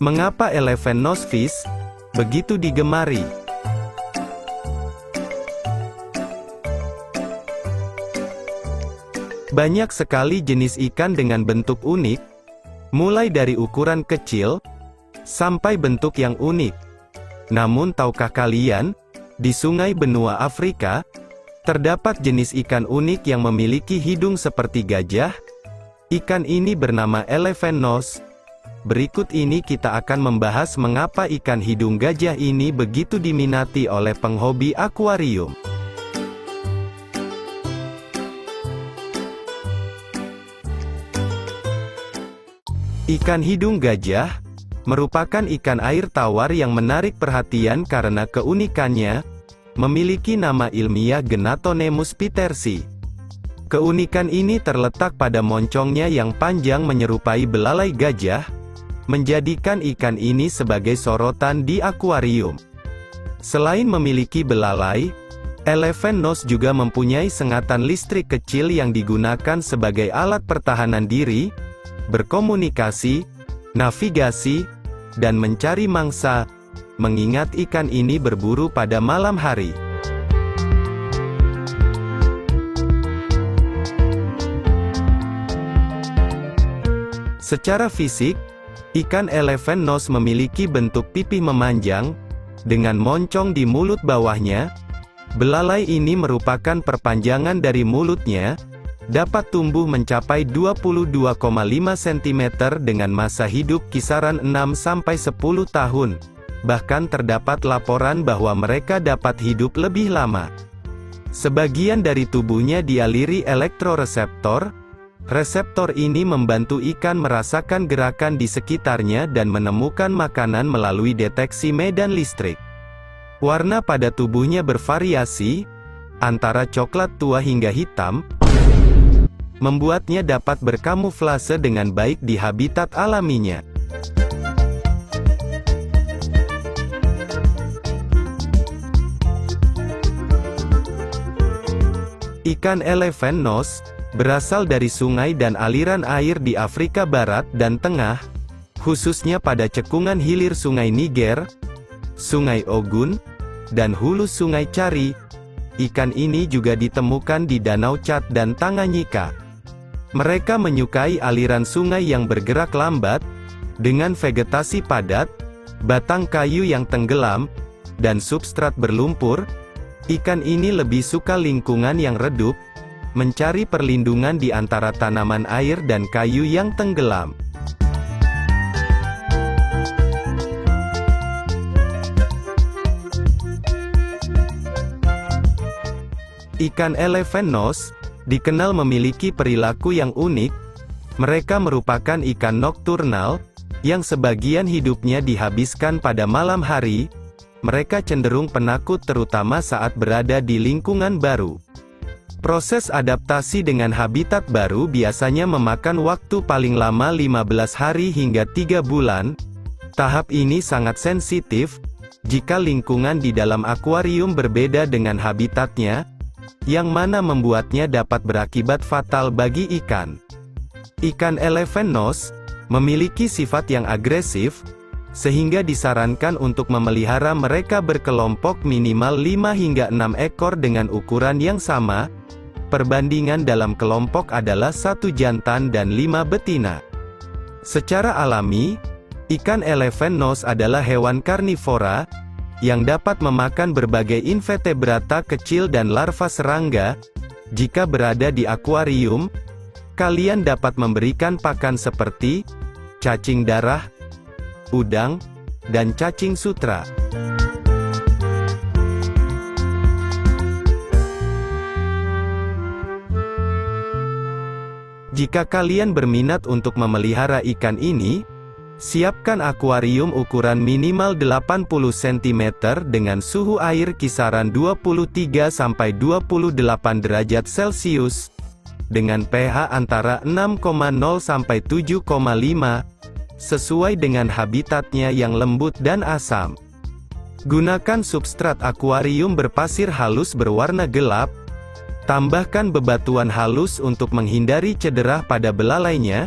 Mengapa elephant nose fish begitu digemari? Banyak sekali jenis ikan dengan bentuk unik, mulai dari ukuran kecil sampai bentuk yang unik. Namun tahukah kalian, di sungai benua Afrika terdapat jenis ikan unik yang memiliki hidung seperti gajah? Ikan ini bernama elephant nose. Berikut ini kita akan membahas mengapa ikan hidung gajah ini begitu diminati oleh penghobi akuarium. Ikan hidung gajah merupakan ikan air tawar yang menarik perhatian karena keunikannya, memiliki nama ilmiah Gnatonemus petersi. Keunikan ini terletak pada moncongnya yang panjang menyerupai belalai gajah, menjadikan ikan ini sebagai sorotan di akuarium. Selain memiliki belalai, elephant nose juga mempunyai sengatan listrik kecil yang digunakan sebagai alat pertahanan diri, berkomunikasi, navigasi, dan mencari mangsa, mengingat ikan ini berburu pada malam hari. Secara fisik, ikan elephant nose memiliki bentuk pipih memanjang, dengan moncong di mulut bawahnya. Belalai ini merupakan perpanjangan dari mulutnya, dapat tumbuh mencapai 22,5 cm dengan masa hidup kisaran 6-10 tahun. Bahkan terdapat laporan bahwa mereka dapat hidup lebih lama. Sebagian dari tubuhnya dialiri elektroreseptor. Reseptor ini membantu ikan merasakan gerakan di sekitarnya dan menemukan makanan melalui deteksi medan listrik. Warna pada tubuhnya bervariasi, antara coklat tua hingga hitam, membuatnya dapat berkamuflase dengan baik di habitat alaminya. Ikan elephant nose berasal dari sungai dan aliran air di Afrika Barat dan Tengah, khususnya pada cekungan hilir Sungai Niger, Sungai Ogun, dan hulu Sungai Chari. Ikan ini juga ditemukan di Danau Chad dan Tanganyika. Mereka menyukai aliran sungai yang bergerak lambat, dengan vegetasi padat, batang kayu yang tenggelam, dan substrat berlumpur. Ikan ini lebih suka lingkungan yang redup, mencari perlindungan di antara tanaman air dan kayu yang tenggelam. Ikan elephant nose dikenal memiliki perilaku yang unik. Mereka merupakan ikan nokturnal, yang sebagian hidupnya dihabiskan pada malam hari. Mereka cenderung penakut terutama saat berada di lingkungan baru. Proses adaptasi dengan habitat baru biasanya memakan waktu paling lama 15 hari hingga 3 bulan. Tahap ini sangat sensitif, jika lingkungan di dalam akuarium berbeda dengan habitatnya, yang mana membuatnya dapat berakibat fatal bagi ikan. Ikan elephant nose memiliki sifat yang agresif, sehingga disarankan untuk memelihara mereka berkelompok minimal 5 hingga 6 ekor dengan ukuran yang sama. Perbandingan dalam kelompok adalah 1 jantan dan 5 betina. Secara alami, ikan elephant nose adalah hewan karnivora, yang dapat memakan berbagai invertebrata kecil dan larva serangga. Jika berada di akuarium, kalian dapat memberikan pakan seperti cacing darah, udang, dan cacing sutra. Jika kalian berminat untuk memelihara ikan ini, siapkan akuarium ukuran minimal 80 cm dengan suhu air kisaran 23-28 derajat Celcius, dengan pH antara 6,0 sampai 7,5, sesuai dengan habitatnya yang lembut dan asam. Gunakan substrat akuarium berpasir halus berwarna gelap. Tambahkan bebatuan halus untuk menghindari cedera pada belalainya.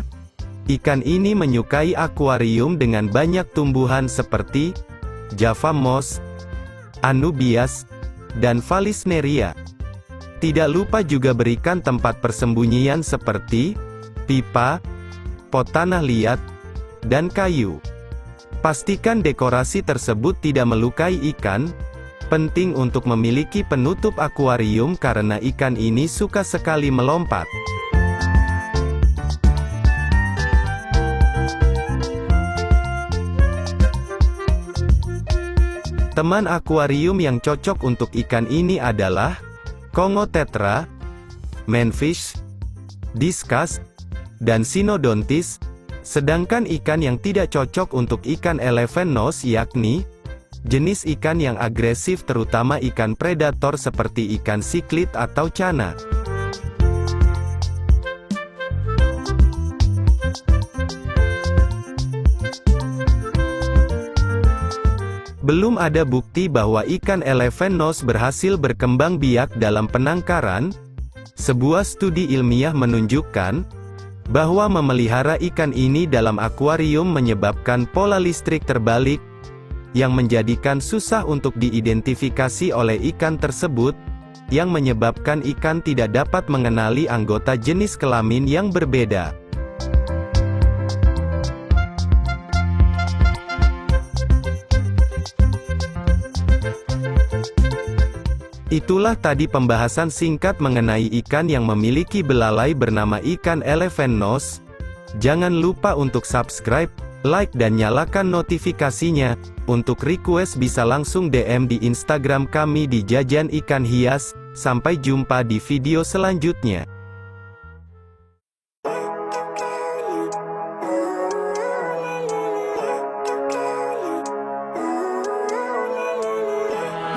Ikan ini menyukai akuarium dengan banyak tumbuhan seperti Java moss, Anubias, dan Vallisneria. Tidak lupa juga berikan tempat persembunyian seperti pipa, pot tanah liat, dan kayu. Pastikan dekorasi tersebut tidak melukai ikan. Penting untuk memiliki penutup akuarium karena ikan ini suka sekali melompat. Teman akuarium yang cocok untuk ikan ini adalah Congo tetra, manfish, discus, dan Synodontis. Sedangkan ikan yang tidak cocok untuk ikan elephant nose yakni jenis ikan yang agresif terutama ikan predator seperti ikan siklit atau cana. Belum ada bukti bahwa ikan elephant nose berhasil berkembang biak dalam penangkaran. Sebuah studi ilmiah menunjukkan bahwa memelihara ikan ini dalam akuarium menyebabkan pola listrik terbalik, yang menjadikan susah untuk diidentifikasi oleh ikan tersebut, yang menyebabkan ikan tidak dapat mengenali anggota jenis kelamin yang berbeda. Itulah tadi pembahasan singkat mengenai ikan yang memiliki belalai bernama ikan elephant nose. Jangan lupa untuk subscribe, like dan nyalakan notifikasinya. Untuk request bisa langsung DM di Instagram kami di Jajan Ikan Hias. Sampai jumpa di video selanjutnya.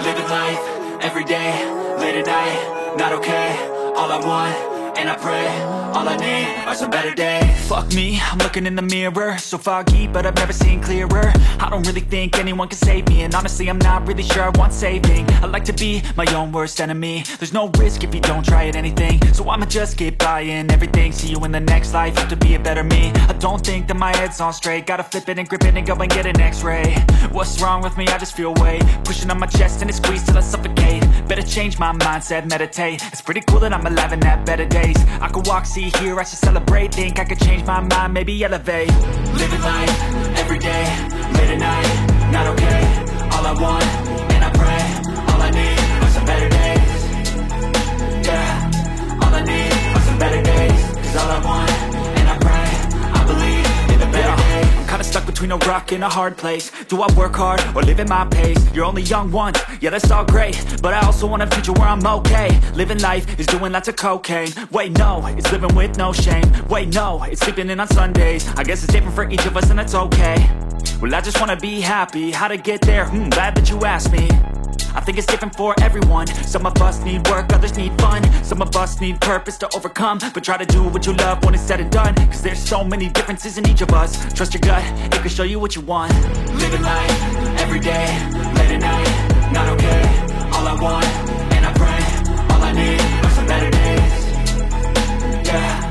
Living life, every day, late at night, not okay. All I want, and I pray, all I need are some better days. Fuck me, I'm looking in the mirror, so foggy, but I've never seen clearer. I don't really think anyone can save me, and honestly I'm not really sure I want saving. I like to be my own worst enemy. There's no risk if you don't try at anything, so I'ma just keep buying everything. See you in the next life, have to be a better me. I don't think that my head's on straight, gotta flip it and grip it and go and get an x-ray. What's wrong with me? I just feel weight pushing on my chest and it squeezes till I suffocate. Better change my mindset, meditate. It's pretty cool that I'm alive and have better days. I could walk, see, hear, I should celebrate. Think I could change my mind, maybe elevate. Living life, every day, late at night, not okay. All I want, and I pray, all I need are some better days. Yeah, all I need are some better days. Cause all I want, and I pray, I believe in the better days. I'm kinda stuck between a rock and a hard place. Do I work hard or live at my pace? You're only young once, yeah that's all great, but I also want a future where I'm okay. Living life is doing lots of cocaine. Wait no, it's living with no shame. Wait no, it's sleeping in on Sundays. I guess it's different for each of us and that's okay. Well I just wanna be happy, how to get there? Glad that you asked me. I think it's different for everyone. Some of us need work, others need fun. Some of us need purpose to overcome. But try to do what you love when it's said and done. Cause there's so many differences in each of us. Trust your gut, it can show you what you want. Living life, every day, late at night, not okay. All I want, and I pray, all I need are some better days. Yeah.